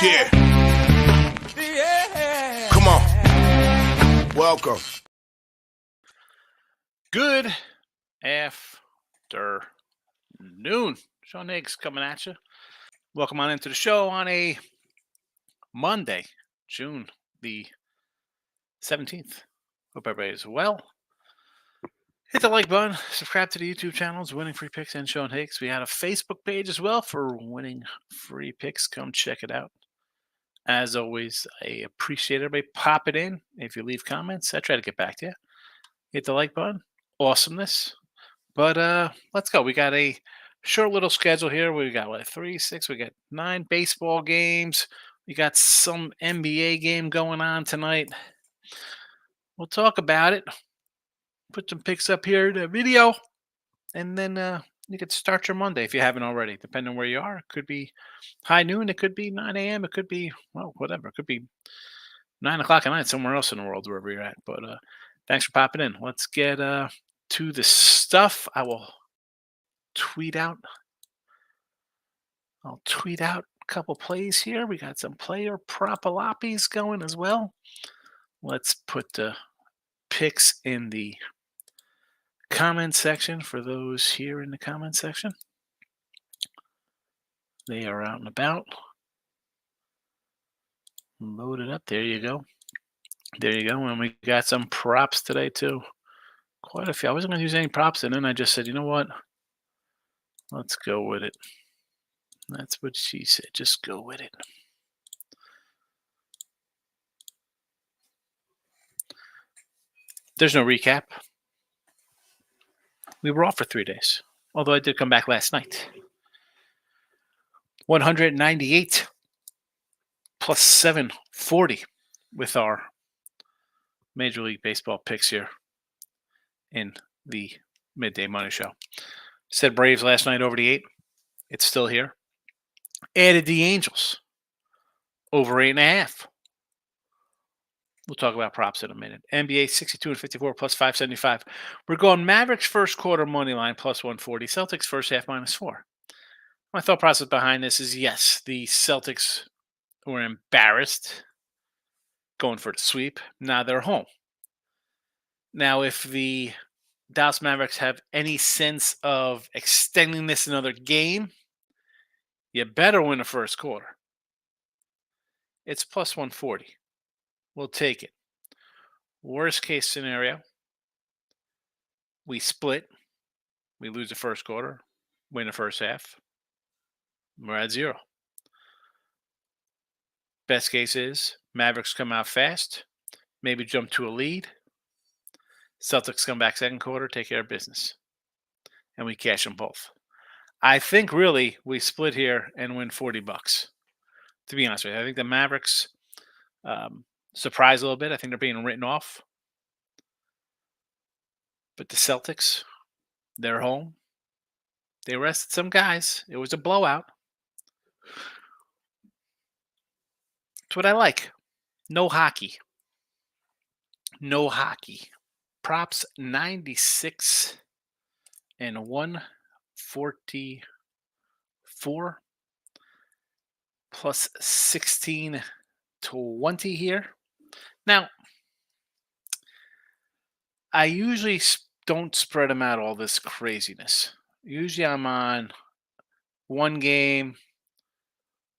Yeah. Come on. Welcome. Good afternoon. Sean Higgs coming at you. Welcome on into the show on a Monday, June the 17th. Hope everybody is well. Hit the like button. Subscribe to the YouTube channels, Winning Free Picks and Sean Higgs. We had a Facebook page as well for Winning Free Picks. Come check it out. As always, I appreciate everybody popping in. If you leave comments, I try to get back to you. Hit the like button. Awesomeness. But let's go. We got a short little schedule here. We got 3, 6. We got 9 baseball games. We got some NBA game going on tonight. We'll talk about it. Put some picks up here in the video, and then you can start your Monday if you haven't already. Depending on where you are, it could be high noon. It could be 9 a.m. It could be whatever. It could be 9 o'clock at night somewhere else in the world, wherever you're at. But thanks for popping in. Let's get to the stuff. I'll tweet out a couple plays here. We got some player propaloppies going as well. Let's put the picks in the comment section for those here in the comment section. They are out and about. Loaded up. There you go. There you go. And we got some props today too. Quite a few. I wasn't going to use any props, and then I just said, you know what? Let's go with it. That's what she said. Just go with it. There's no recap. We were off for 3 days, although I did come back last night. 198 plus 740 with our Major League Baseball picks here in the Midday Money Show. Said Braves last night over the 8. It's still here. Added the Angels over 8.5. We'll talk about props in a minute. NBA 62 and 54 plus 575. We're going Mavericks first quarter money line plus 140. Celtics first half minus 4. My thought process behind this is yes, the Celtics were embarrassed going for the sweep. Now they're home. Now, if the Dallas Mavericks have any sense of extending this another game, you better win the first quarter. It's plus 140. We'll take it. Worst case scenario, we split. We lose the first quarter, win the first half. We're at 0. Best case is Mavericks come out fast, maybe jump to a lead. Celtics come back second quarter, take care of business. And we cash them both. I think really we split here and win $40. To be honest with you, I think the Mavericks surprise a little bit. I think they're being written off. But the Celtics, they're home. They rested some guys. It was a blowout. That's what I like. No hockey. No hockey. Props 96 and 144 plus 1620 here. Now, I usually don't spread them out all this craziness. Usually I'm on one game.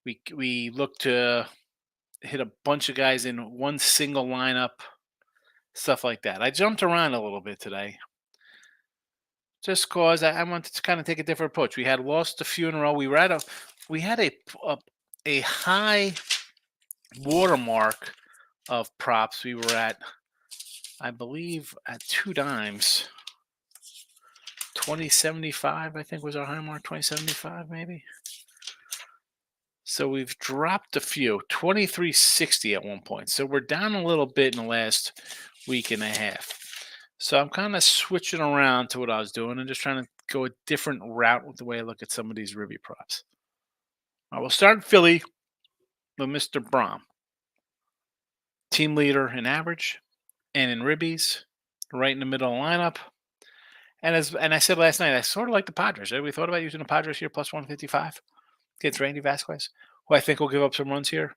We look to hit a bunch of guys in one single lineup, stuff like that. I jumped around a little bit today just because I wanted to kind of take a different approach. We had lost a few in a row. We had a high watermark of props. We were at, I believe, at 2 dimes. 2075, I think, was our high mark. 2075, maybe. So we've dropped a few. 2360 at one point. So we're down a little bit in the last week and a half. So I'm kind of switching around to what I was doing and just trying to go a different route with the way I look at some of these ribby props. I will start in Philly with Mr. Braum. Team leader in average and in ribbies, right in the middle of the lineup. And I said last night, I sort of like the Padres. Right? We thought about using the Padres here plus 155 against Randy Vasquez, who I think will give up some runs here.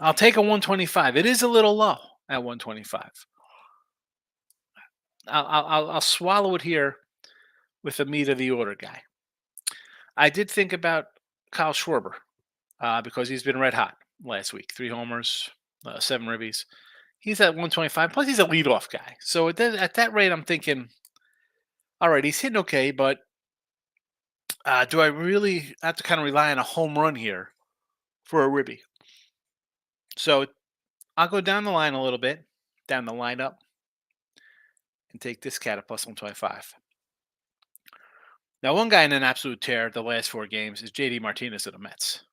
I'll take a 125. It is a little low at 125. I'll swallow it here with the meat of the order guy. I did think about Kyle Schwarber because he's been red hot last week. 3 homers, 7 ribbies. He's at 125. Plus, he's a leadoff guy. So at that rate, I'm thinking, all right, he's hitting okay, but do I really have to kind of rely on a home run here for a ribby? So I'll go down the line a little bit, down the lineup, and take this cat at plus 125. Now, one guy in an absolute tear the last 4 games is JD Martinez of the Mets.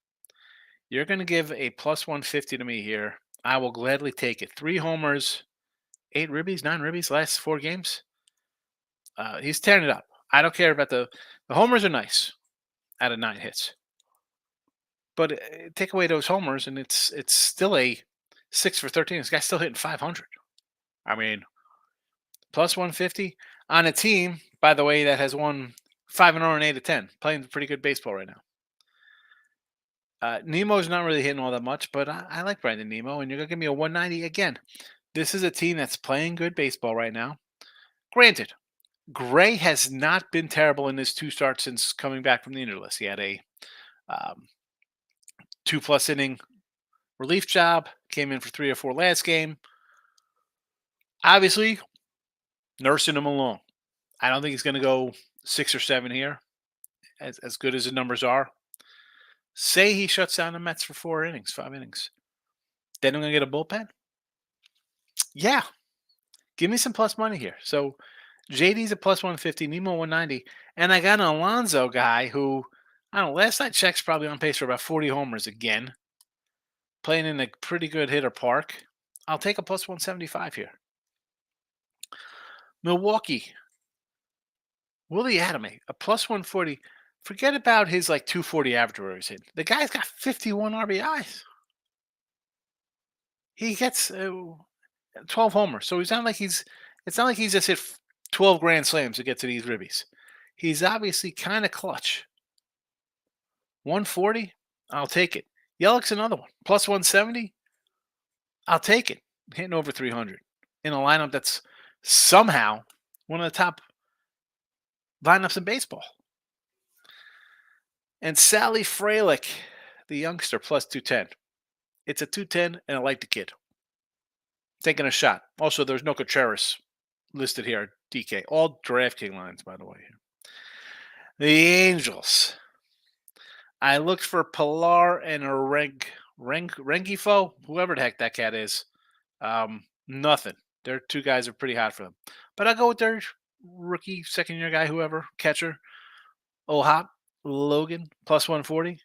You're going to give a plus 150 to me here. I will gladly take it. 3 homers, 8 ribbies, 9 ribbies last 4 games. He's tearing it up. I don't care about the homers are nice out of 9 hits. But take away those homers, and it's still a 6 for 13. This guy's still hitting 500. I mean, plus 150 on a team, by the way, that has won 5 in a row and 8 of 10, playing pretty good baseball right now. Nemo's not really hitting all that much, but I like Brandon Nemo, and you're going to give me a 190 again. This is a team that's playing good baseball right now. Granted, Gray has not been terrible in his 2 starts since coming back from the injury list. He had a 2+ inning relief job, came in for 3 or 4 last game. Obviously, nursing him along. I don't think he's going to go 6 or 7 here, as good as the numbers are. Say he shuts down the Mets for 4 innings, 5 innings. Then I'm going to get a bullpen? Yeah. Give me some plus money here. So JD's a plus 150, Nemo 190. And I got an Alonso guy who, I don't know, last night check's probably on pace for about 40 homers again. Playing in a pretty good hitter park. I'll take a plus 175 here. Milwaukee. Willie Adame, a plus 140. Forget about his 240 average where he's hitting. The guy's got 51 RBIs. He gets 12 homers. So it's not like he's just hit 12 grand slams to get to these ribbies. He's obviously kind of clutch. 140, I'll take it. Yellick's another one. Plus 170, I'll take it. Hitting over 300 in a lineup that's somehow one of the top lineups in baseball. And Sally Frelick, the youngster, plus 210. It's a 210, and I like the kid. Taking a shot. Also, there's no Contreras listed here, DK. All DraftKings lines, by the way. The Angels. I looked for Pilar and a Rengifo, whoever the heck that cat is. Nothing. Their 2 guys are pretty hot for them. But I'll go with their rookie, second-year guy, whoever, catcher. Hop, Logan, plus 140.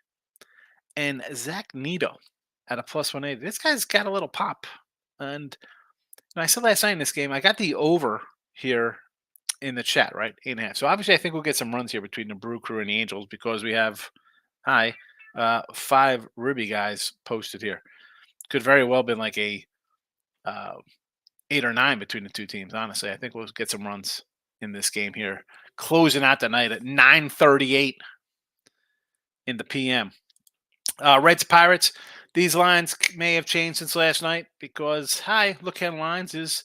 And Zach Neto at a plus 180. This guy's got a little pop. And I said last night in this game, I got the over here in the chat, right? 8.5. So obviously I think we'll get some runs here between the Brew Crew and the Angels because we have 5 ribby guys posted here. Could very well been like a 8 or 9 between the 2 teams, honestly. I think we'll get some runs in this game here. Closing out the night at 9:38 in the PM. Reds Pirates. These lines may have changed since last night because look at lines is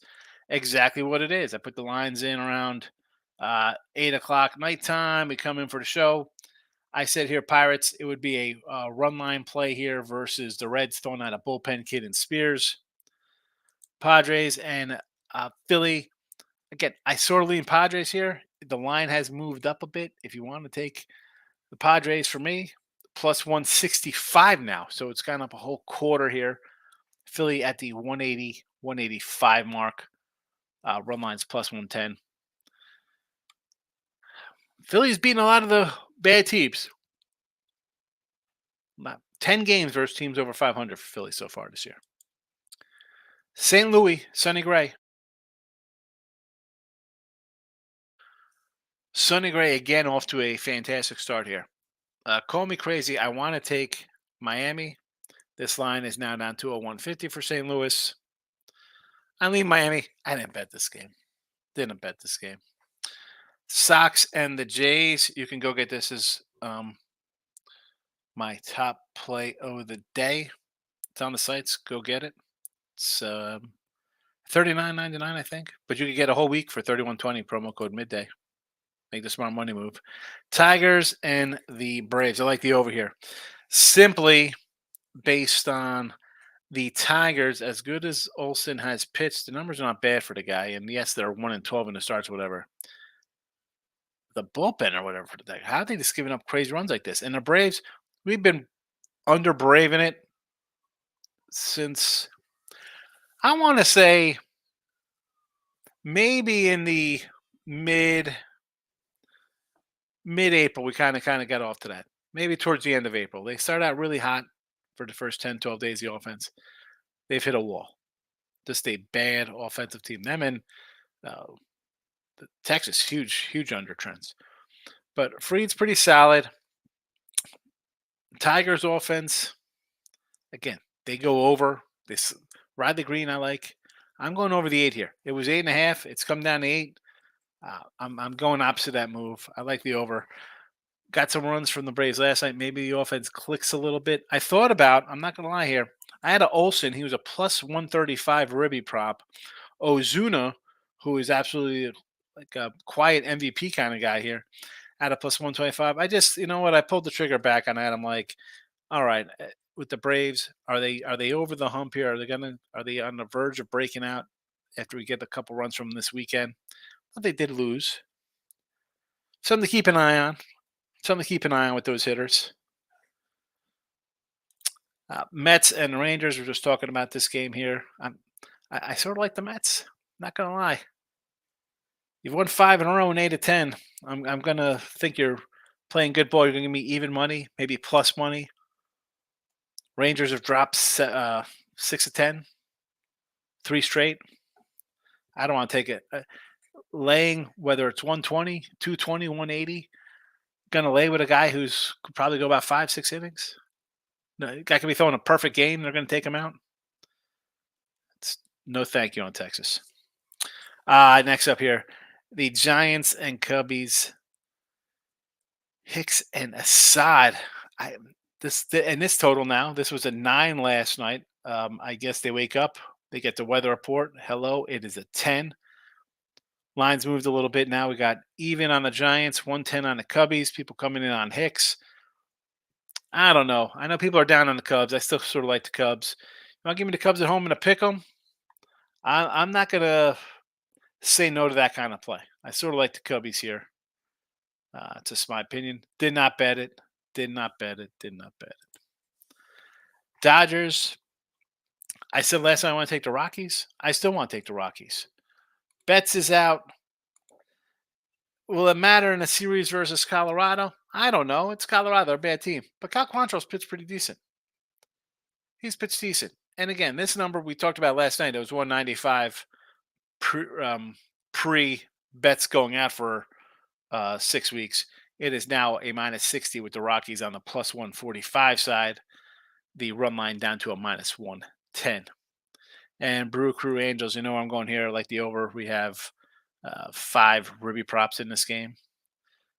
exactly what it is. I put the lines in around 8 o'clock nighttime. We come in for the show. I said here, Pirates, it would be a run line play here versus the Reds throwing out a bullpen kid in Spears. Padres and Philly. Again, I sort of lean Padres here. The line has moved up a bit. If you want to take the Padres for me, plus 165 now. So it's gone up a whole quarter here. Philly at the 180, 185 mark. Run line's plus 110. Philly's beating a lot of the bad teams. 10 games versus teams over 500 for Philly so far this year. St. Louis, Sonny Gray. Sonny Gray again off to a fantastic start here. Call me crazy. I want to take Miami. This line is now down to a 150 for St. Louis. I lean Miami. I didn't bet this game. Sox and the Jays. You can go get this as my top play of the day. It's on the sites. Go get it. It's $39.99, I think. But you can get a whole week for $31.20. Promo code midday. Make the smart money move. Tigers and the Braves. I like the over here. Simply based on the Tigers, as good as Olsen has pitched, the numbers are not bad for the guy. And yes, they're 1-12 in the starts, whatever. The bullpen or whatever for the Tigers. How are they just giving up crazy runs like this? And the Braves, we've been under braving it since, I want to say, maybe in the mid-April, we kind of got off to that. Maybe towards the end of April. They started out really hot for the first 10, 12 days of the offense. They've hit a wall. Just a bad offensive team. Them and Texas, huge undertrends. But Freed's pretty solid. Tigers offense, again, they go over. This Riley Green, I like. I'm going over the 8 here. It was 8.5. It's come down to 8. I'm going opposite that move. I like the over. Got some runs from the Braves last night. Maybe the offense clicks a little bit. I thought about, I'm not going to lie here, I had a Olsen. He was a plus 135 Ribby prop. Ozuna, who is absolutely like a quiet MVP kind of guy here, at a plus 125. I just, you know what, I pulled the trigger back on that. I'm like, all right, with the Braves, are they over the hump here? Are they on the verge of breaking out after we get a couple runs from this weekend? Well, they did lose. Something to keep an eye on. Something to keep an eye on with those hitters. Mets and Rangers. We're just talking about this game here. I sort of like the Mets. Not gonna lie. You've won 5 in a row and 8 of 10. I'm gonna think you're playing good ball. You're gonna give me even money, maybe plus money. Rangers have dropped 6 of 10, 3 straight. I don't want to take it. Laying, whether it's 120, 220, 180, gonna lay with a guy who's could probably go about 5, 6 innings. No, guy could be throwing a perfect game. They're gonna take him out. It's no thank you on Texas. Next up here, the Giants and Cubbies. Hicks and Assad. This total now. This was a 9 last night. I guess they wake up. They get the weather report. Hello, it is a 10. Lines moved a little bit now. We got even on the Giants, 110 on the Cubbies. People coming in on Hicks. I don't know. I know people are down on the Cubs. I still sort of like the Cubs. You want to give me the Cubs at home and a pick 'em? I'm not going to say no to that kind of play. I sort of like the Cubbies here. It's just my opinion. Did not bet it. Did not bet it. Did not bet it. Dodgers. I said last time I want to take the Rockies. I still want to take the Rockies. Betts is out. Will it matter in a series versus Colorado? I don't know. It's Colorado. They're a bad team. But Cal Quantrill's pitched pretty decent. He's pitched decent. And again, this number we talked about last night, it was 195 pre Betts going out for 6 weeks. It is now a minus 60 with the Rockies on the plus 145 side. The run line down to a minus 110. And Brew Crew Angels, you know where I'm going here. Like the over, we have 5 Ruby props in this game.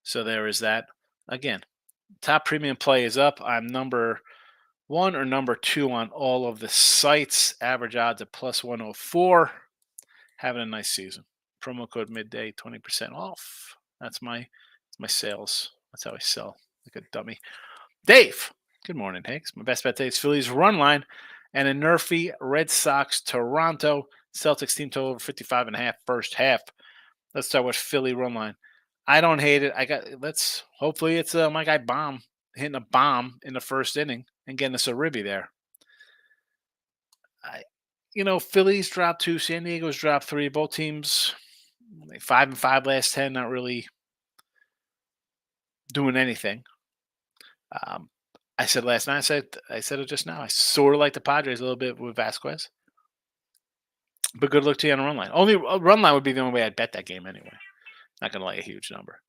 So there is that. Again, top premium play is up. I'm number 1 or number 2 on all of the sites. Average odds at plus 104. Having a nice season. Promo code midday, 20% off. That's my sales. That's how I sell like a dummy. Dave, good morning, Higgs. My best bet today is Phillies run line and a nerfy Red Sox Toronto. Celtics team total over 55.5 first half. Let's start with Philly run line. I don't hate it. Hopefully it's my guy Bomb hitting a bomb in the first inning and getting us a ribby there. Phillies dropped 2, San Diego's dropped 3. Both teams 5-5 last 10, not really doing anything. I said last night, I said it just now. I sort of like the Padres a little bit with Vasquez. But good luck to you on a run line. Only a run line would be the only way I'd bet that game anyway. Not going to lay a huge number.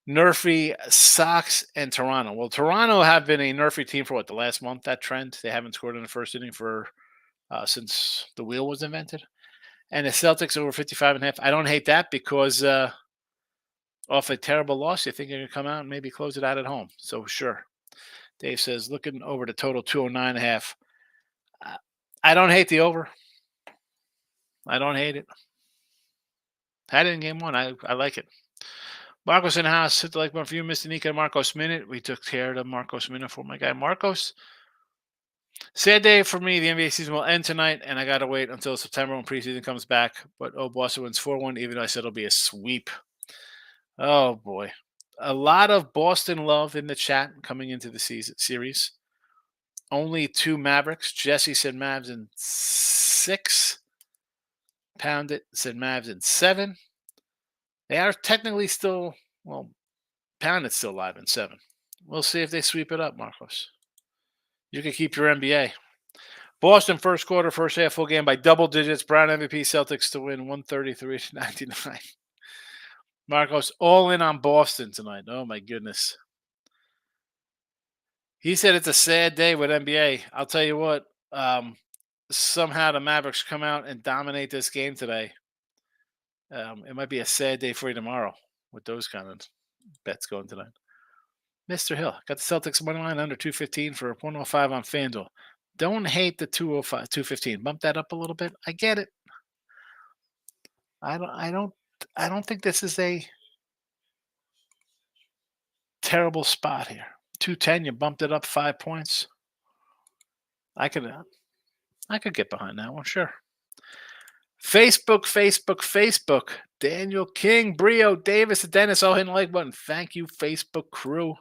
Nerfy, Sox, and Toronto. Well, Toronto have been a nerfy team for the last month, that trend. They haven't scored in the first inning for since the wheel was invented. And the Celtics over 55.5. I don't hate that because off a terrible loss, you think you're going to come out and maybe close it out at home. So, sure. Dave says, looking over the total 209.5. I don't hate the over. I don't hate it. Had it in game one. I like it. Marcos in the house. Hit the like button for you, Mr. Nika and Marcos Minute. We took care of the Marcos Minute for my guy Marcos. Sad day for me. The NBA season will end tonight, and I got to wait until September when preseason comes back. But, Boston wins 4-1, even though I said it'll be a sweep. Oh, boy. A lot of Boston love in the chat coming into the series. Only 2 Mavericks. Jesse said Mavs in 6. Poundit said Mavs in 7. They are technically still, Poundit's still alive in 7. We'll see if they sweep it up, Marcos. You can keep your NBA. Boston first quarter, first half, full game by double digits. Brown MVP, Celtics to win 133-99. Marcos, all in on Boston tonight. Oh, my goodness. He said it's a sad day with NBA. I'll tell you what, somehow the Mavericks come out and dominate this game today. It might be a sad day for you tomorrow with those kind of bets going tonight. Mr. Hill, got the Celtics money line under 215 for 105 on FanDuel. Don't hate the 205, 215. Bump that up a little bit. I get it. I don't think this is a terrible spot here. 210, you bumped it up 5 points. I could get behind that one, sure. Facebook. Daniel King, Brio, Davis, and Dennis all hitting the like button. Thank you, Facebook crew.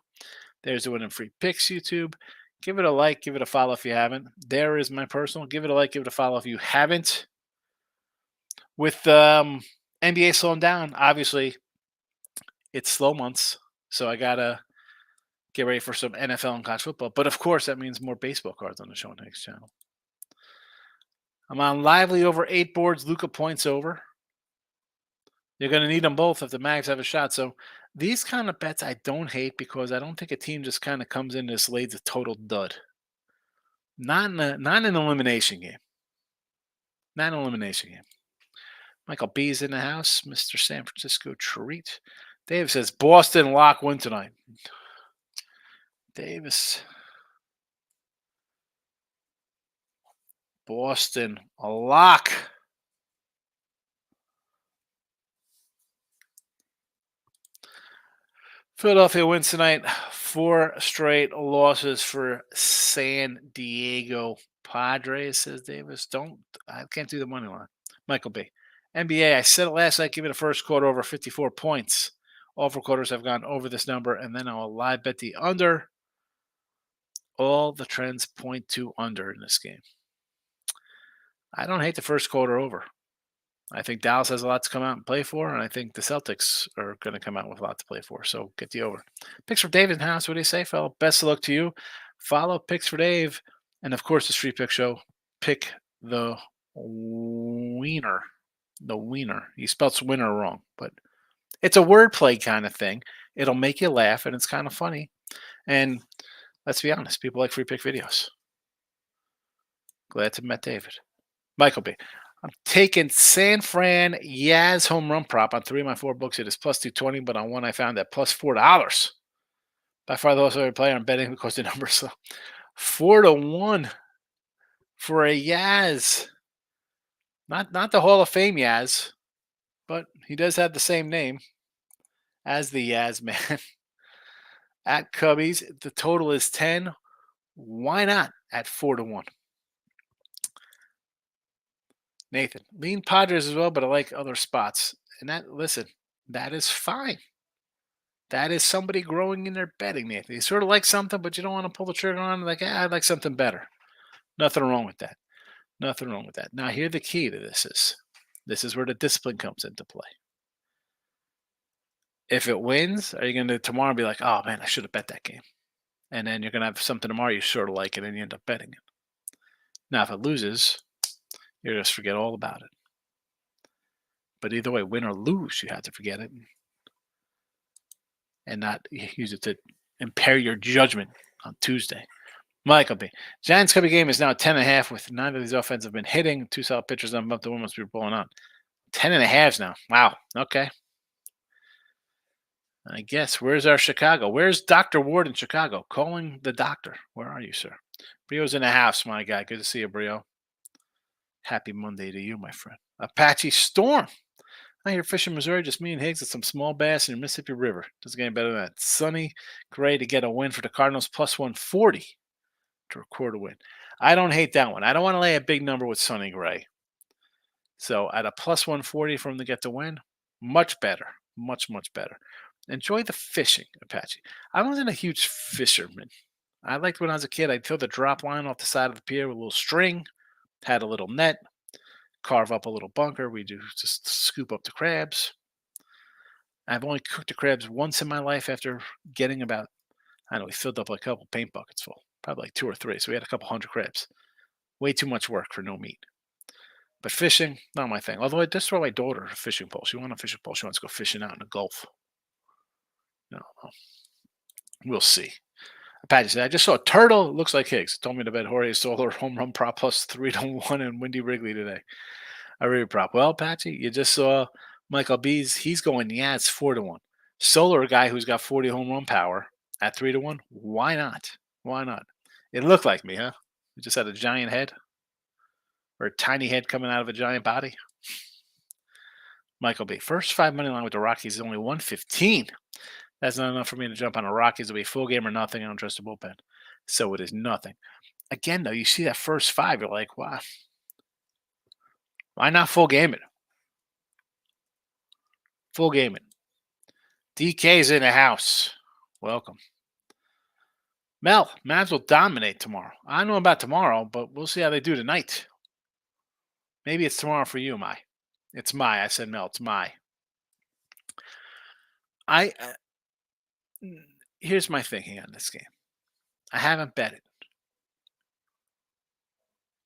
There's the Winning Free Picks YouTube. Give it a like, give it a follow if you haven't. There is my personal. Give it a like, give it a follow if you haven't. With NBA slowing down, obviously, it's slow months, so I got to get ready for some NFL and college football. But, of course, that means more baseball cards on the Sean Higgs channel. I'm on Lively over 8 boards. Luka points over. You're going to need them both if the Mavs have a shot. So these kind of bets I don't hate because I don't think a team just kind of comes in and just lays a total dud. Not in an elimination game. Not an elimination game. Michael B's in the house. Mr. San Francisco Treat. Dave says Boston lock win tonight. Davis. Boston a lock. Philadelphia wins tonight. 4 straight losses for San Diego Padres, says Davis. I can't do the money line. Michael B. NBA, I said it last night, give it a first quarter over 54 points. All 4 quarters have gone over this number, and then I'll live bet the under. All the trends point to under in this game. I don't hate the first quarter over. I think Dallas has a lot to come out and play for, and I think the Celtics are going to come out with a lot to play for. So get the over. Picks for Dave in the house. What do you say, fellow? Best of luck to you. Follow Picks for Dave. And, of course, the Street Pick Show. Pick the wiener. The wiener. He spells winner wrong, but it's a wordplay kind of thing. It'll make you laugh, and it's kind of funny. And let's be honest, people like free pick videos. Glad to met David. Michael B. I'm taking San Fran Yaz home run prop on 3 of my 4 books. It is plus 220, but on one I found at plus $4. By far the lowest I ever play. I'm betting because the number's so 4-1 for a Yaz. Not the Hall of Fame Yaz, but he does have the same name as the Yaz man. At Cubbies, the total is 10. Why not at 4-1? Nathan, lean Padres as well, but I like other spots. And that is fine. That is somebody growing in their betting, Nathan. You sort of like something, but you don't want to pull the trigger on it. Like, I'd like something better. Nothing wrong with that. Nothing wrong with that. Now, here the key to this is where the discipline comes into play. If it wins, are you going to tomorrow be like, oh, man, I should have bet that game? And then you're going to have something tomorrow you sort of like it, and you end up betting it. Now, if it loses, you just forget all about it. But either way, win or lose, you have to forget it and not use it to impair your judgment on Tuesday. Michael B. Giants Cubby game is now 10.5 with 9 of these offenses have been hitting. 2 solid pitchers on above the one must be pulling on. 10.5 now. Wow. Okay. I guess. Where's our Chicago? Where's Dr. Ward in Chicago? Calling the doctor. Where are you, sir? Brio's in the house, my guy. Good to see you, Brio. Happy Monday to you, my friend. Apache Storm. I hear fishing Missouri, just me and Higgs and some small bass in the Mississippi River. Doesn't get any better than that. Sunny, Gray to get a win for the Cardinals, plus 140 to record a win. I don't hate that one. I don't want to lay a big number with Sonny Gray. So at a plus 140 for him to get the win, much better. Much, much better. Enjoy the fishing, Apache. I wasn't a huge fisherman. I liked when I was a kid, I'd throw the drop line off the side of the pier with a little string, had a little net, carve up a little bunker. We do just scoop up the crabs. I've only cooked the crabs once in my life after getting about, I don't know, we filled up like a couple paint buckets full, probably like 2 or 3. So we had a couple hundred crabs. Way too much work for no meat. But fishing, not my thing. Although I just throw my daughter a fishing pole. She wants a fishing pole. She wants to go fishing out in the Gulf. No, we'll see. Apache said, I just saw a turtle. It looks like Higgs. Told me to bet Jorge Soler home run prop plus 3-1 in Windy Wrigley today. I really prop. Well, Apache, you just saw Michael B's. He's going, yeah, it's 4-1. Soler, a guy who's got 40 home run power at 3-1. Why not? Why not? It looked like me, huh? You just had a giant head or a tiny head coming out of a giant body. Michael B. First 5 money line with the Rockies is only 115. That's not enough for me to jump on the Rockies. It'll be full game or nothing. I don't trust the bullpen. So it is nothing. Again, though, you see that first 5, you're like, wow. Why not full game it? Full game it. DK's in the house. Welcome. Mel, Mavs will dominate tomorrow. I don't know about tomorrow, but we'll see how they do tonight. Maybe it's tomorrow for you, Mai. It's Mai. I said Mel. It's Mai. Here's my thinking on this game. I haven't bet it.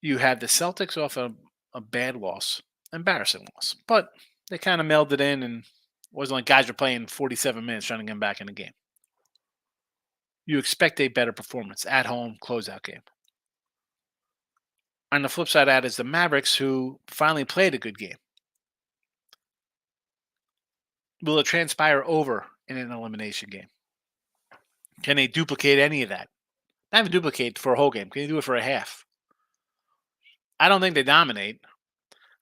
You had the Celtics off a bad loss, embarrassing loss, but they kind of melded in and it wasn't like guys were playing 47 minutes trying to get them back in the game. You expect a better performance at home, closeout game. On the flip side of that is the Mavericks, who finally played a good game. Will it transpire over in an elimination game? Can they duplicate any of that? Not even duplicate for a whole game. Can they do it for a half? I don't think they dominate.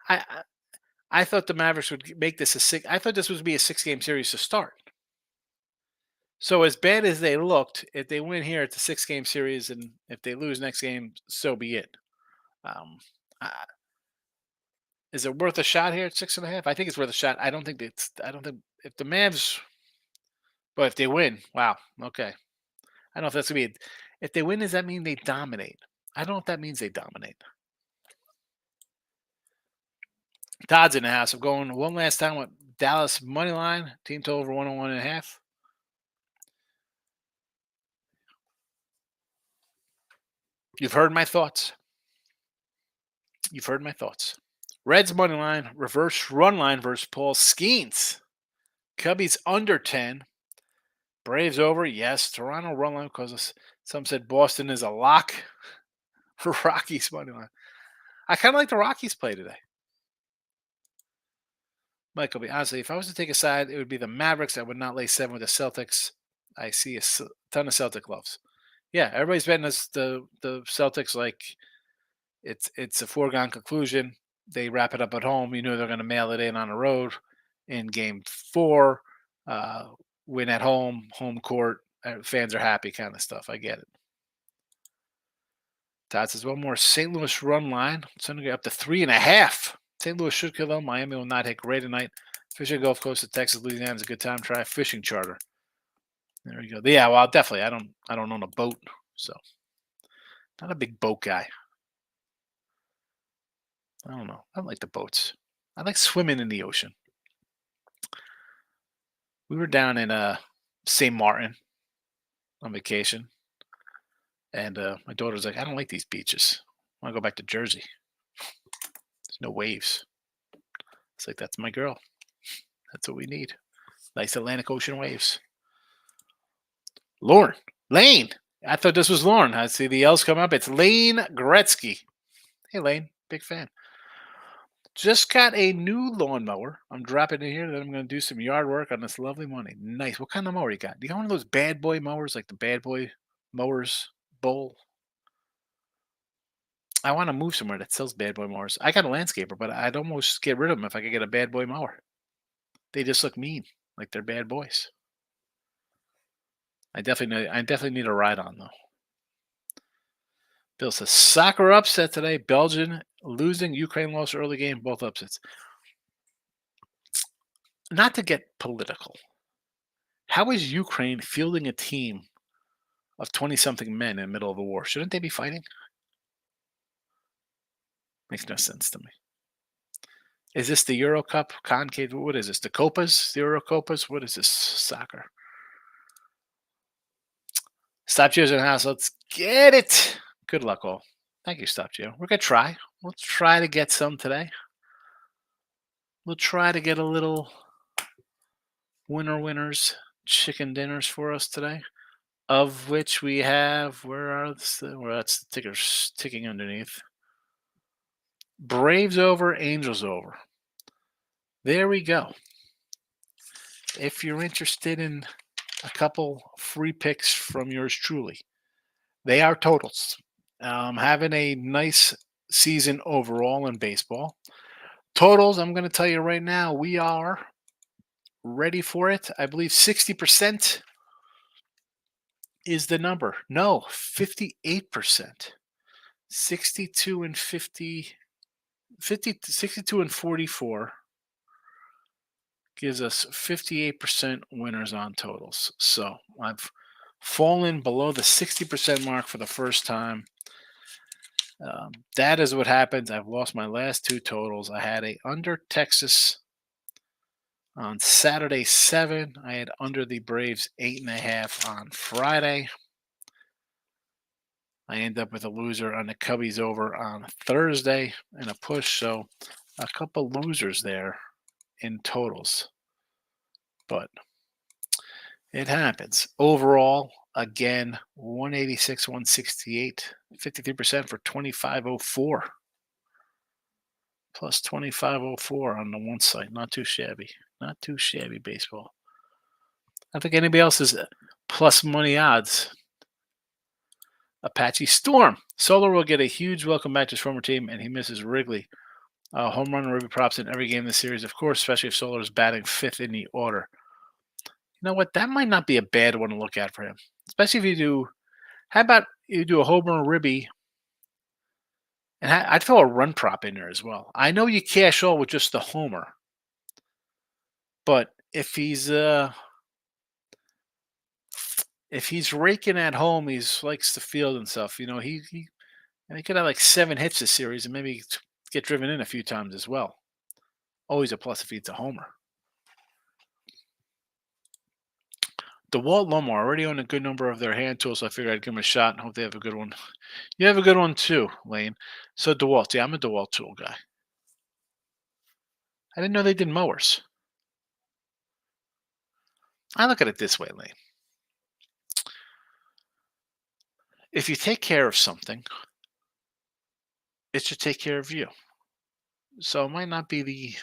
I thought the Mavericks would make this a 6. I thought this would be a 6-game series to start. So as bad as they looked, if they win here, it's a 6-game series, and if they lose next game, so be it. Is it worth a shot here at 6.5? I think it's worth a shot. I don't think if the Mavs, but if they win, wow, okay. I don't know if that's gonna be. If they win, does that mean they dominate? I don't know if that means they dominate. Todd's in the house. I'm going one last time with Dallas money line, team total over 101.5. You've heard my thoughts. Reds money line, reverse run line versus Paul Skeens. Cubbies under 10. Braves over, yes. Toronto run line because some said Boston is a lock. Rockies money line. I kind of like the Rockies play today. Michael B. Honestly, if I was to take a side, it would be the Mavericks. I would not lay 7 with the Celtics. I see a ton of Celtic loves. Yeah, everybody's betting us the Celtics like it's a foregone conclusion. They wrap it up at home. You know they're going to mail it in on the road in Game 4. Win at home court. Fans are happy, kind of stuff. I get it. Todd says one more St. Louis run line. It's going to get up to 3.5. St. Louis should kill them. Miami will not hit great tonight. Fishing Gulf Coast of Texas, Louisiana is a good time. Try a fishing charter. There we go. Yeah, well, definitely. I don't own a boat, so not a big boat guy. I don't know. I like the boats. I like swimming in the ocean. We were down in St. Martin on vacation, and my daughter's like, I don't like these beaches. I want to go back to Jersey. There's no waves. It's like, that's my girl. That's what we need. Nice Atlantic Ocean waves. Lane. I thought this was Lauren. I see the L's come up. It's Lane Gretzky. Hey, Lane. Big fan. Just got a new lawnmower. I'm dropping in here. Then I'm going to do some yard work on this lovely money. Nice. What kind of mower you got? You got one of those bad boy mowers, like the bad boy mowers bowl? I want to move somewhere that sells bad boy mowers. I got a landscaper, but I'd almost get rid of them if I could get a bad boy mower. They just look mean, like they're bad boys. I definitely need a ride on though. Bill says soccer upset today. Belgium losing, Ukraine lost early game, both upsets. Not to get political, how is Ukraine fielding a team of 20 something men in the middle of a war? Shouldn't they be fighting? Makes no sense to me. Is this the Euro Cup? Concave? What is this? The Copas? The Euro Copas? What is this? Soccer. Stop Geo's in the house. Let's get it. Good luck, all. Thank you, Stop Geo. We're going to try. We'll try to get some today. We'll try to get a little winners chicken dinners for us today, of which we have, that's the tickers ticking underneath. Braves over, Angels over. There we go. If you're interested in a couple free picks from yours truly, they are totals. Having a nice season overall in baseball. Totals, I'm going to tell you right now, we are ready for it. I believe 60% is the number. No, 58%. 62 and 62 and 44 gives us 58% winners on totals. So I've fallen below the 60% mark for the first time. That is what happens. I've lost my last two totals. I had a under Texas on Saturday 7. I had under the Braves 8.5 on Friday. I end up with a loser on the Cubbies over on Thursday and a push. So a couple losers there in totals. But it happens. Overall, again, 186, 168, 53% for 2504. Plus 2504 on the one site. Not too shabby. Not too shabby baseball. I think anybody else's plus money odds. Apache Storm. Solar will get a huge welcome back to his former team, and he misses Wrigley. Home run and Ruby props in every game in the series, of course, especially if Solar is batting fifth in the order. You know what? That might not be a bad one to look at for him, especially if you do. How about you do a home run Ribby, and I'd throw a run prop in there as well. I know you cash all with just the homer, but if he's raking at home, he likes to field and stuff. You know, he could have like 7 hits this series and maybe get driven in a few times as well. Always a plus if he's a homer. DeWalt Lomar already own a good number of their hand tools, so I figured I'd give them a shot and hope they have a good one. You have a good one too, Lane. So DeWalt, yeah, I'm a DeWalt tool guy. I didn't know they did mowers. I look at it this way, Lane. If you take care of something, it should take care of you. So it might not be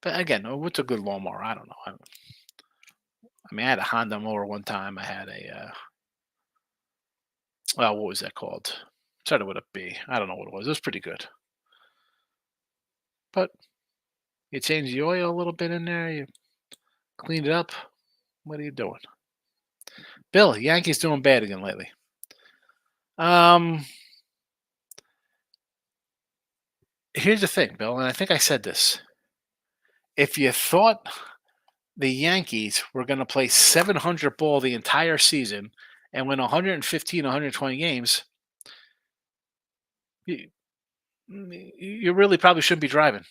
but again, what's a good lawnmower? I don't know. I had a Honda mower one time. I had a, what was that called? Started with a B. I don't know what it was. It was pretty good. But you change the oil a little bit in there. You clean it up. What are you doing? Bill, Yankees doing bad again lately. Here's the thing, Bill, and I think I said this. If you thought the Yankees were going to play 700 ball the entire season and win 115, 120 games, you really probably shouldn't be driving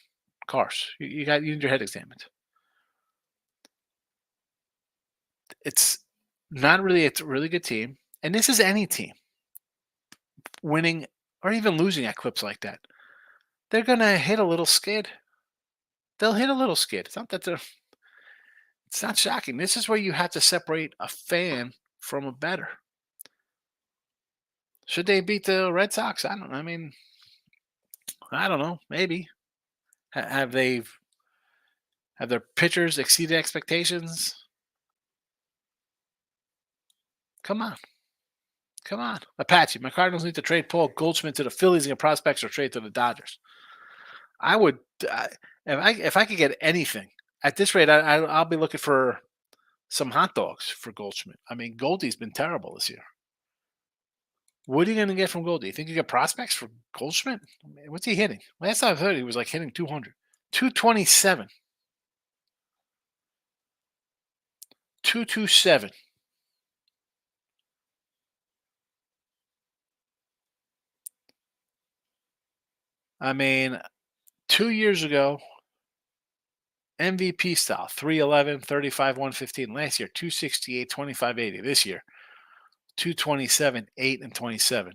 cars. You need your head examined. It's not really a really good team, and this is any team winning or even losing at clips like that. They're gonna hit a little skid. They'll hit a little skid. It's not that it's not shocking. This is where you have to separate a fan from a bettor. Should they beat the Red Sox? I don't know. Maybe. Have their pitchers exceeded expectations? Come on. Come on. Apache, my Cardinals need to trade Paul Goldschmidt to the Phillies and get prospects or trade to the Dodgers. I would, if I could get anything at this rate, I'll be looking for some hot dogs for Goldschmidt. I mean, Goldie's been terrible this year. What are you going to get from Goldie? You think you get prospects for Goldschmidt? I mean, what's he hitting? Last time I heard he was like hitting 200. 227. 227. I mean, 2 years ago, MVP style, 311, 35, 115. Last year, 268, 2580. This year, 227, 8, and 27.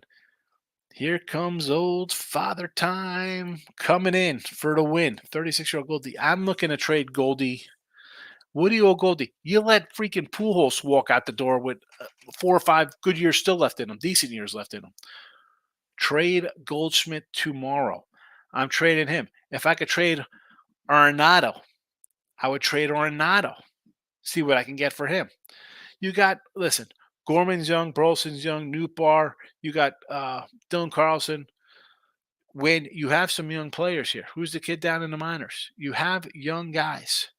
Here comes old father time coming in for the win. 36-year-old Goldie. I'm looking to trade Goldie. Woody or Goldie, you let freaking Pujols walk out the door with 4 or 5 good years still left in him, decent years left in him. Trade Goldschmidt tomorrow. I'm trading him. If I could trade Arenado, I would trade Arenado. See what I can get for him. You got, listen, Gorman's young, Burleson's young, Nootbaar. You got Dylan Carlson. When you have some young players here, who's the kid down in the minors? You have young guys.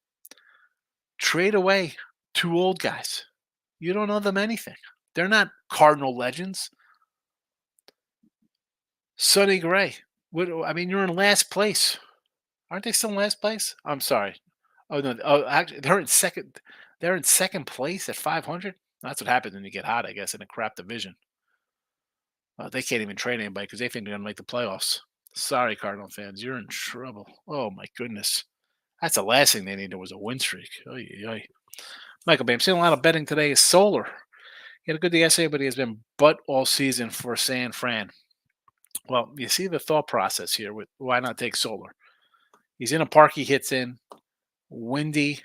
Trade away 2 old guys. You don't owe them anything. They're not Cardinal legends. Sonny Gray. I mean, you're in last place. Aren't they still in last place? I'm sorry. Oh no. Oh, actually, they're in second. They're in second place at 500. That's what happens when you get hot, I guess, in a crap division. They can't even trade anybody because they think they're going to make the playoffs. Sorry, Cardinal fans, you're in trouble. Oh my goodness, that's the last thing they needed was a win streak. Oy, oy. Michael Bay, I'm seeing a lot of betting today. Is Solar. He had a good day yesterday, but he has been butt all season for San Fran. Well, you see the thought process here with why not take Solar? He's in a park he hits in, windy.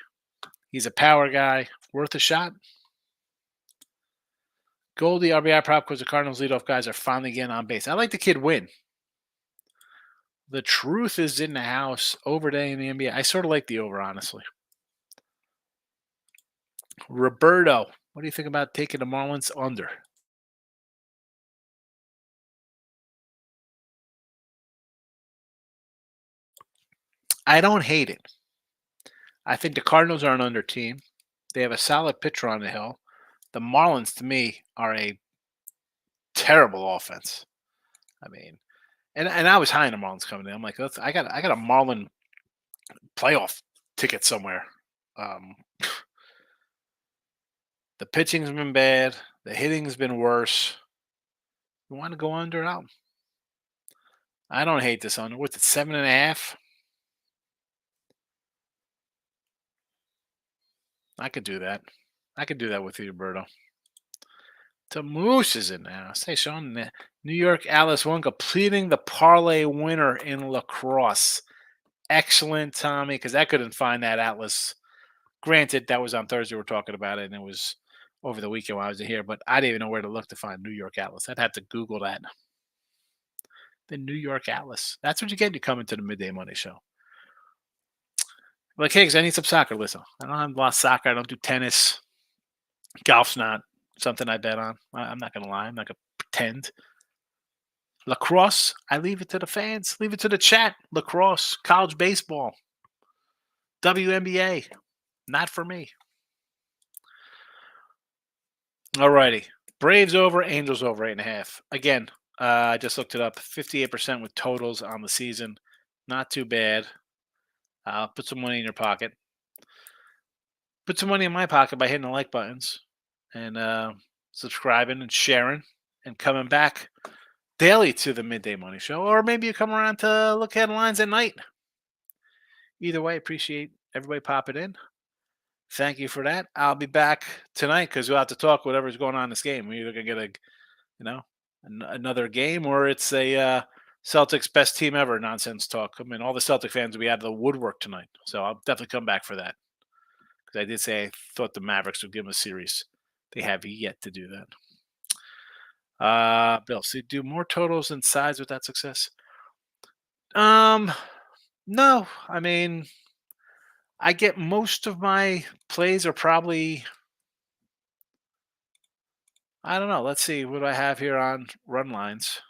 He's a power guy, worth a shot. Goldie RBI prop because the Cardinals leadoff guys are finally getting on base. I like the kid Win. The truth is in the house. Over day in the NBA. I sort of like the over, honestly. Roberto, what do you think about taking the Marlins under? I don't hate it. I think the Cardinals are an under team. They have a solid pitcher on the hill. The Marlins, to me, are a terrible offense. I mean, and I was high on the Marlins coming in. I'm like, I got a Marlin playoff ticket somewhere. The pitching's been bad. The hitting's been worse. You want to go under out? I don't hate this under. What's it, 7.5? I could do that. I could do that with you, Berto. The Moose is in there. Say, Sean, New York Alice One completing the parlay winner in lacrosse. Excellent, Tommy, because I couldn't find that Atlas. Granted, that was on Thursday. We're talking about it, and it was over the weekend while I was here, but I didn't even know where to look to find New York Atlas. I'd have to Google that. The New York Atlas. That's what you get. You come into the Midday Monday show. Like, Higgs, I need some soccer. Listen, I don't have a lot of soccer. I don't do tennis. Golf's not something I bet on. I'm not going to lie. I'm not going to pretend. Lacrosse, I leave it to the fans. Leave it to the chat. Lacrosse, college baseball, WNBA, not for me. All righty. Braves over, Angels over 8.5. Again, I just looked it up. 58% with totals on the season. Not too bad. Put some money in your pocket. Put some money in my pocket by hitting the like buttons and subscribing and sharing and coming back daily to the Midday Money Show. Or maybe you come around to look headlines at night. Either way, appreciate everybody popping in. Thank you for that. I'll be back tonight because we'll have to talk whatever's going on in this game. We're either going to get another game or it's a Celtics best team ever nonsense talk. I mean, all the Celtic fans will be out of the woodwork tonight. So I'll definitely come back for that. Because I did say I thought the Mavericks would give them a series. They have yet to do that. Bill, so do more totals and sides with that success? No, I mean, I get most of my plays are probably, I don't know. Let's see what do I have here on run lines.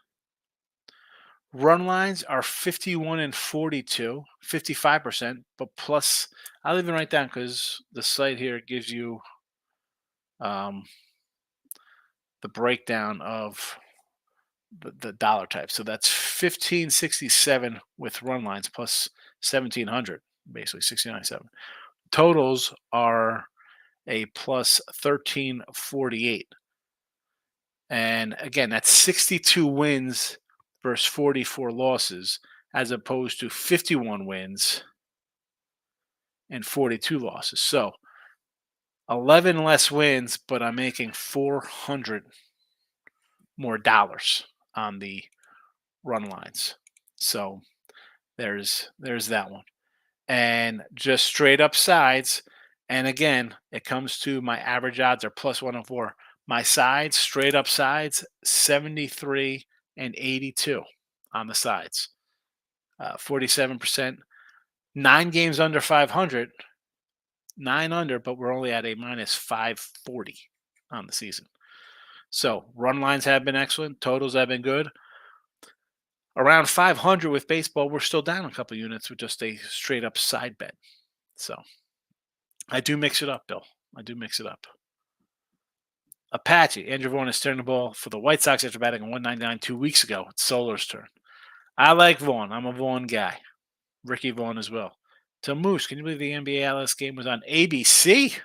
Run lines are 51 and 42, 55%, but plus, I'll even write down because the site here gives you um, the breakdown of the dollar type. So that's 1567 with run lines plus 1700, basically 697. Totals are a plus 1348. And again, that's 62 wins versus 44 losses, as opposed to 51 wins and 42 losses. So 11 less wins, but I'm making 400 more dollars on the run lines. So there's that one. And just straight up sides. And again, it comes to my average odds are plus 104. My sides, straight up sides, 73 and 82 on the sides. 47%. 9 games under 500, 9 under, but we're only at a minus 540 on the season. So run lines have been excellent. Totals have been good. Around 500 with baseball, we're still down a couple units with just a straight up side bet. So I do mix it up, Bill. I do mix it up. Apache. Andrew Vaughn is turning the ball for the White Sox after batting a 199 2 weeks ago. It's Solar's turn. I like Vaughn. I'm a Vaughn guy. Ricky Vaughn as well. To Moose, can you believe the NBA LS game was on ABC?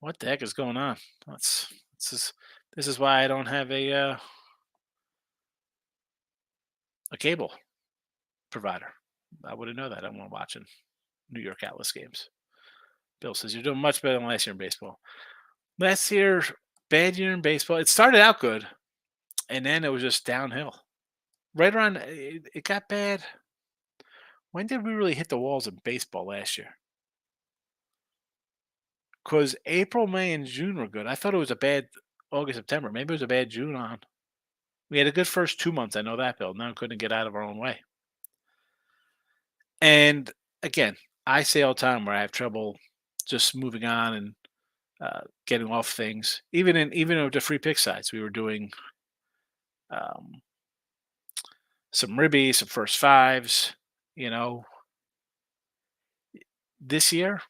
What the heck is going on? This is why I don't have a cable provider. I wouldn't know that. I'm watching New York Atlas games. Bill says you're doing much better than last year in baseball. Last year, bad year in baseball. It started out good, and then it was just downhill. Right around, it got bad. When did we really hit the walls in baseball last year? Because April, May, and June were good. I thought it was a bad August, September. Maybe it was a bad June on. We had a good first 2 months. I know that, Bill. Now couldn't get out of our own way. And again, I say all the time where I have trouble just moving on and getting off things. Even with the free pick sites, we were doing um, some ribby, some first fives. You know, this year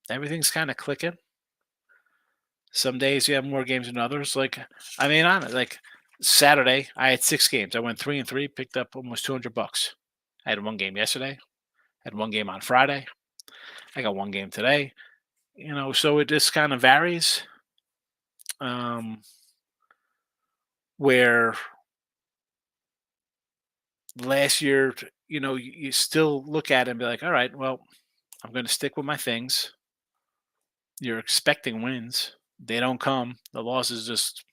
everything's kind of clicking. Some days you have more games than others. Like, I mean, like Saturday, I had 6 games. I went 3-3, picked up almost $200. I had one game yesterday. Had one game on Friday. I got one game today. So it just kind of varies. Where last year, you still look at it and be like, all right, well, I'm going to stick with my things. You're expecting wins. They don't come. The losses just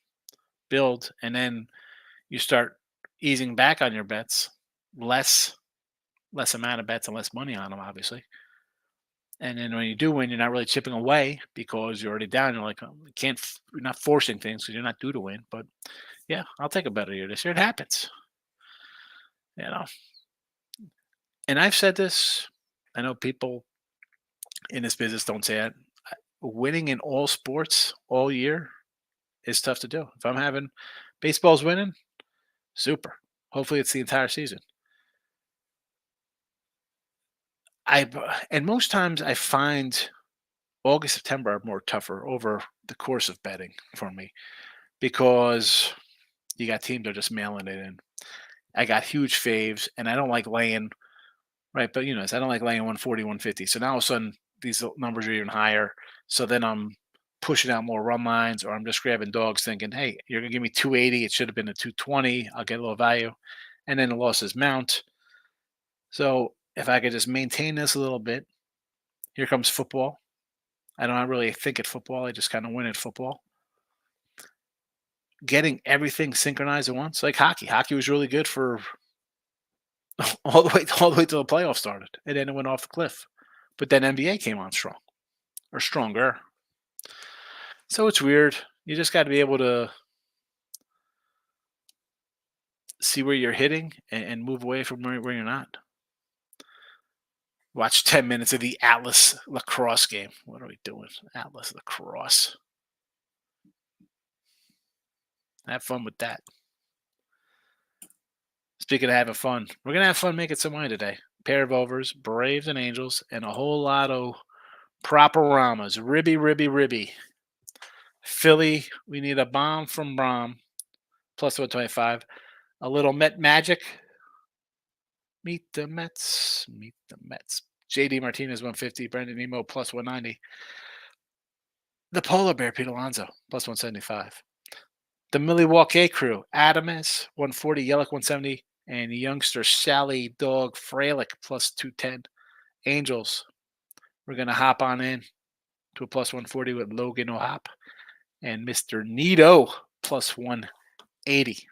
build. And then you start easing back on your bets, less amount of bets and less money on them, obviously. And then when you do win, you're not really chipping away because you're already down. You're like, you're not forcing things because you're not due to win. But yeah, I'll take a better year this year. It happens, you know. And I've said this. I know people in this business don't say it. Winning in all sports all year is tough to do. If I'm having baseball's winning, super. Hopefully, it's the entire season. And most times I find August, September are more tougher over the course of betting for me because you got teams that are just mailing it in. I got huge faves, and I don't like laying right, but I don't like laying 140, 150. So now all of a sudden these numbers are even higher. So then I'm pushing out more run lines, or I'm just grabbing dogs, thinking, hey, you're gonna give me 280. It should have been a 220. I'll get a little value, and then the losses mount. So if I could just maintain this a little bit, here comes football. I don't really think at football. I just kind of win at football. Getting everything synchronized at once, like hockey. Hockey was really good for all the way till the playoffs started, and then it went off the cliff. But then NBA came on strong or stronger. So it's weird. You just got to be able to see where you're hitting and move away from where you're not. Watch 10 minutes of the Atlas lacrosse game. What are we doing? Atlas lacrosse. Have fun with that. Speaking of having fun, we're going to have fun making some money today. Pair of overs, Braves and Angels, and a whole lot of properamas. Ribby. Philly, we need a bomb from Brahm, plus 125. A little Met Magic. Meet the Mets. JD Martinez, 150. Brandon Nemo, plus 190. The Polar Bear, Pete Alonso, plus 175. The Milwaukee crew, Adames, 140. Yelich, 170. And youngster Sally Dog Fralick, plus 210. Angels, we're going to hop on in to a plus 140 with Logan O'Hop. And Mr. Nito, plus 180.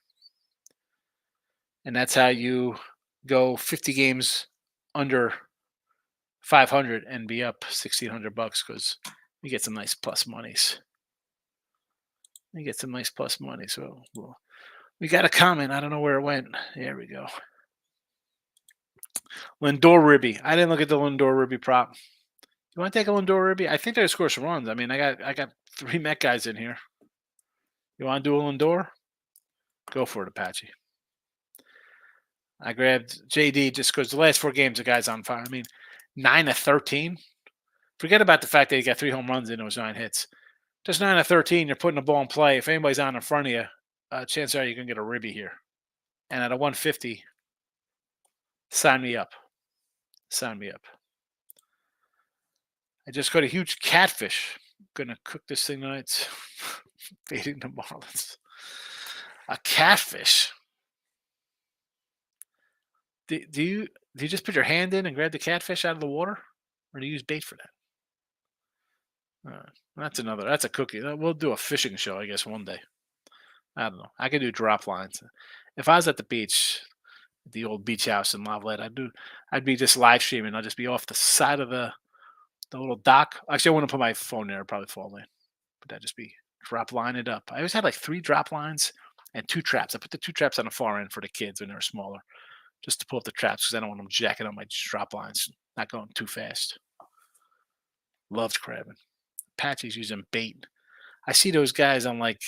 And that's how you go 50 games under 500 and be up $1,600 because you get some nice plus monies. So we got a comment. I don't know where it went. There we go. Lindor Ribby. I didn't look at the Lindor Ribby prop. You want to take a Lindor Ribby? I think they're score some runs. I mean, I got 3 Met guys in here. You want to do a Lindor? Go for it, Apache. I grabbed JD just because the last 4 games, the guy's on fire. I mean, 9 of 13. Forget about the fact that he got 3 home runs in those 9 hits. Just 9 of 13, you're putting the ball in play. If anybody's on in front of you, chances are you're going to get a Ribby here. And at a 150, sign me up. I just got a huge catfish. I'm going to cook this thing tonight. Fading the Marlins. A catfish. Do you just put your hand in and grab the catfish out of the water? Or do you use bait for that? That's a cookie. We'll do a fishing show, I guess, one day. I don't know. I could do drop lines. If I was at the beach, the old beach house in Lavallette, I'd be just live streaming. I'll just be off the side of the little dock. Actually, I wouldn't put my phone there. It'd probably fall in. But I'd just be drop line it up. I always had like 3 drop lines and 2 traps. I put the 2 traps on the far end for the kids when they were smaller, just to pull up the traps because I don't want them jacking on my drop lines, not going too fast. Loved crabbing. Apache's using bait. I see those guys on like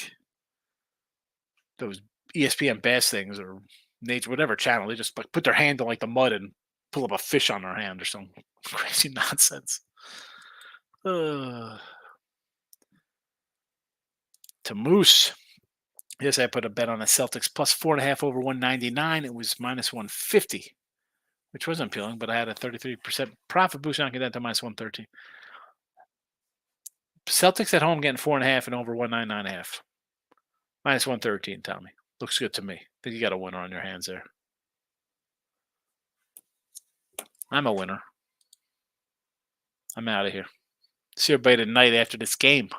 those ESPN bass things or nature, whatever channel. They just put their hand on like the mud and pull up a fish on their hand or some crazy nonsense. To Moose. Yes, I put a bet on the Celtics plus 4.5 over 199. It was minus 150, which wasn't appealing, but I had a 33% profit boost. I can get that to minus 113. Celtics at home getting 4.5 and over 199.5. Minus 113, Tommy. Looks good to me. I think you got a winner on your hands there. I'm a winner. I'm out of here. See everybody tonight after this game.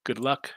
Good luck.